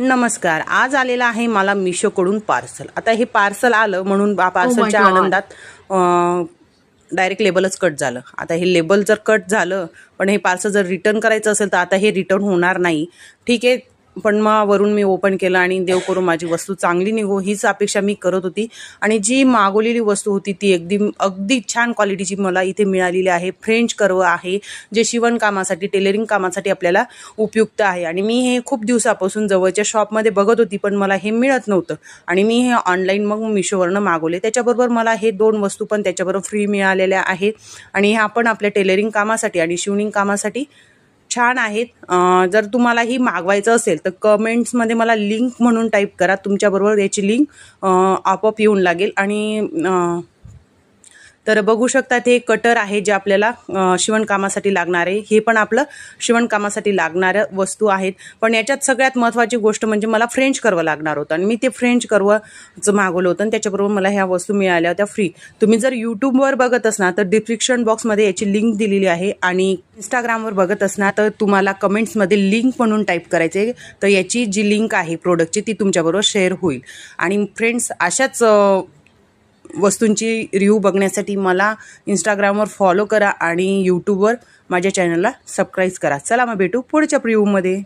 नमस्कार. आज आलेला आहे मला मिशोकडून पार्सल. आता हे पार्सल आलं म्हणून पार्सलच्या आनंदात डायरेक्ट लेबलच कट झालं. आता हे लेबल जर कट झालं पण हे पार्सल जर रिटर्न करायचं असेल तर आता हे रिटर्न होणार नाही. ठीक आहे, पण मग वरून मी ओपन केलं आणि देव करून माझी वस्तू चांगली निघो हीच अपेक्षा मी करत होती. आणि जी मागवलेली वस्तू होती ती अगदी छान क्वालिटीची मला इथे मिळालेली आहे. फ्रेंच कर्व आहे जे शिवणकामासाठी टेलरिंग कामासाठी आपल्याला उपयुक्त आहे. आणि मी हे खूप दिवसापासून जवळच्या शॉपमध्ये बघत होती पण मला हे मिळत नव्हतं आणि मी हे ऑनलाईन मग मिशोवरनं मागवले. त्याच्याबरोबर मला हे 2 वस्तू पण त्याच्याबरोबर फ्री मिळालेल्या आहेत. आणि ह्या पण आपल्या टेलरिंग कामासाठी आणि शिवणिंग कामासाठी छान आहेत. जर तुम्हालाही मागवायचं असेल तर कमेंट्समध्ये मला लिंक म्हणून टाईप करा. तुमच्याबरोबर याची लिंक आपोआप येऊन लागेल. आणि तर बघू शकता ते कटर आहे जे आपल्याला शिवणकामासाठी लागणार आहे. हे पण आपलं शिवणकामासाठी लागणाऱ्या वस्तू आहेत. पण याच्यात सगळ्यात महत्त्वाची गोष्ट म्हणजे मला फ्रेंच कर्व लागणार होतं आणि मी ते फ्रेंच कर्वचं मागवलं होतं आणि त्याच्याबरोबर मला ह्या वस्तू मिळाल्या होत्या फ्री. तुम्ही जर यूट्यूबवर बघत असणार तर डिस्क्रिप्शन बॉक्समध्ये याची लिंक दिलेली आहे. आणि इंस्टाग्रामवर बघत असणार तर तुम्हाला कमेंट्समध्ये लिंक म्हणून टाईप करायचे तर याची जी लिंक आहे प्रोडक्टची ती तुमच्याबरोबर शेअर होईल. आणि फ्रेंड्स, अशाच वस्तूंची रिव्ह्यू बघण्यासाठी मला इंस्टाग्रामवर फॉलो करा आणि यूट्यूबवर माझ्या चॅनलला सबस्क्राईब करा. चला मग भेटू पुढच्या रिव्ह्यूमध्ये.